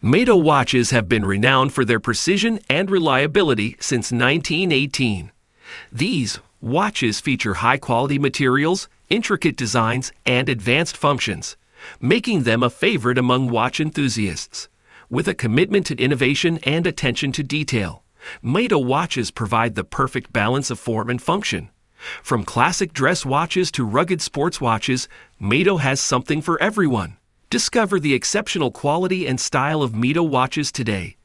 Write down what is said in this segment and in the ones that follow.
Mido watches have been renowned for their precision and reliability since 1918. These watches feature high-quality materials, intricate designs, and advanced functions, making them a favorite among watch enthusiasts. With a commitment to innovation and attention to detail, Mido watches provide the perfect balance of form and function. From classic dress watches to rugged sports watches, Mido has something for everyone. Discover the exceptional quality and style of Mido watches today.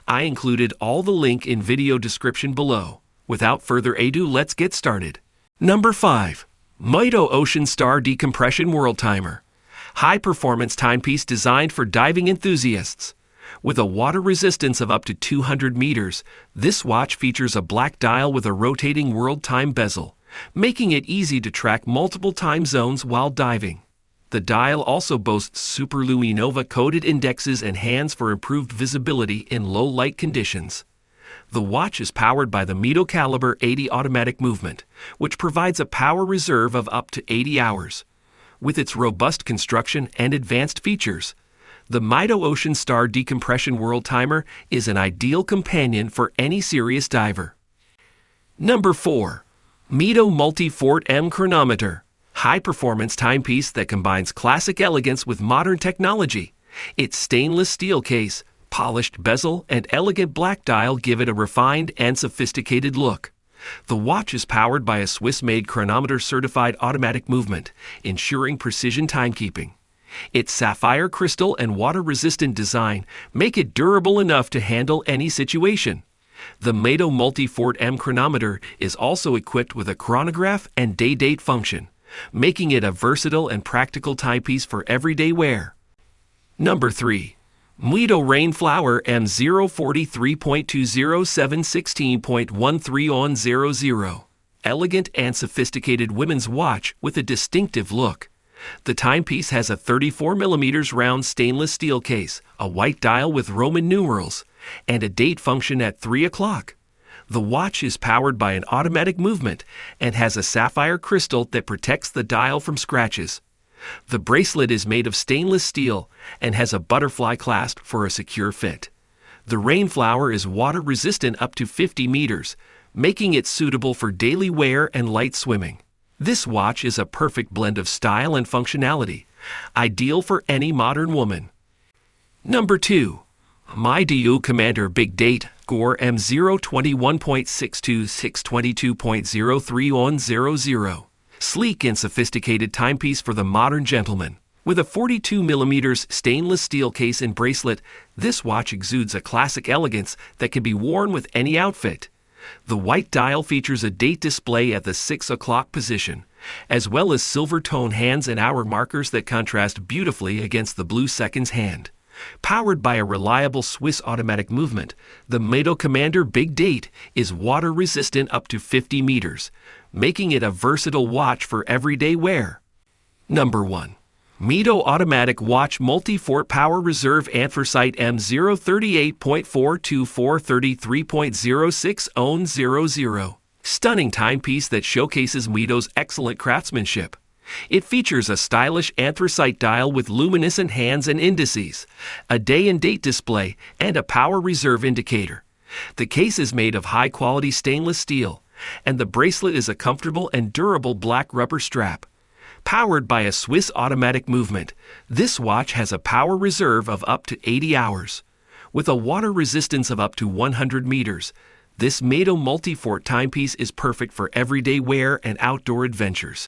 I included all the link in video description below. Without further ado, let's get started. Number 5. Mido Ocean Star Decompression Worldtimer. High-performance timepiece designed for diving enthusiasts. With a water resistance of up to 200 meters, this watch features a black dial with a rotating world time bezel, making it easy to track multiple time zones while diving. The dial also boasts superluminova coated indexes and hands for improved visibility in low light conditions. The watch is powered by the Mido Caliber 80 automatic movement, which provides a power reserve of up to 80 hours. With its robust construction and advanced features, the Mido Ocean Star Decompression Worldtimer is an ideal companion for any serious diver. Number 4. Mido Multifort CHRONOMETER. High-performance timepiece that combines classic elegance with modern technology. Its stainless steel case, polished bezel, and elegant black dial give it a refined and sophisticated look. The watch is powered by a Swiss-made chronometer-certified automatic movement, ensuring precision timekeeping. Its sapphire crystal and water-resistant design make it durable enough to handle any situation. The Mido Multifort CHRONOMETER is also equipped with a chronograph and day-date function, making it a versatile and practical timepiece for everyday wear. Number 3. Mido Rainflower M043.20716.13 Elegant and sophisticated women's watch with a distinctive look. The timepiece has a 34mm round stainless steel case, a white dial with Roman numerals, and a date function at 3 o'clock. The watch is powered by an automatic movement and has a sapphire crystal that protects the dial from scratches. The bracelet is made of stainless steel and has a butterfly clasp for a secure fit. The Rainflower is water resistant up to 50 meters, making it suitable for daily wear and light swimming. This watch is a perfect blend of style and functionality, ideal for any modern woman. Number 2. Mido Commander Big Date Gore M021.62622.03 Sleek and sophisticated timepiece for the modern gentleman. With a 42mm stainless steel case and bracelet, this watch exudes a classic elegance that can be worn with any outfit. The white dial features a date display at the 6 o'clock position, as well as silver tone hands and hour markers that contrast beautifully against the blue seconds hand. Powered by a reliable Swiss automatic movement, the Mido Commander Big Date is water resistant up to 50 meters, making it a versatile watch for everyday wear. Number 1. Mido Automatic Watch Multifort Power Reserve Anthracite M038.42433.0600. Stunning timepiece that showcases Mido's excellent craftsmanship. It features a stylish anthracite dial with luminescent hands and indices, a day and date display, and a power reserve indicator. The case is made of high-quality stainless steel, and the bracelet is a comfortable and durable black rubber strap. Powered by a Swiss automatic movement, this watch has a power reserve of up to 80 hours. With a water resistance of up to 100 meters, this Mido Multifort timepiece is perfect for everyday wear and outdoor adventures.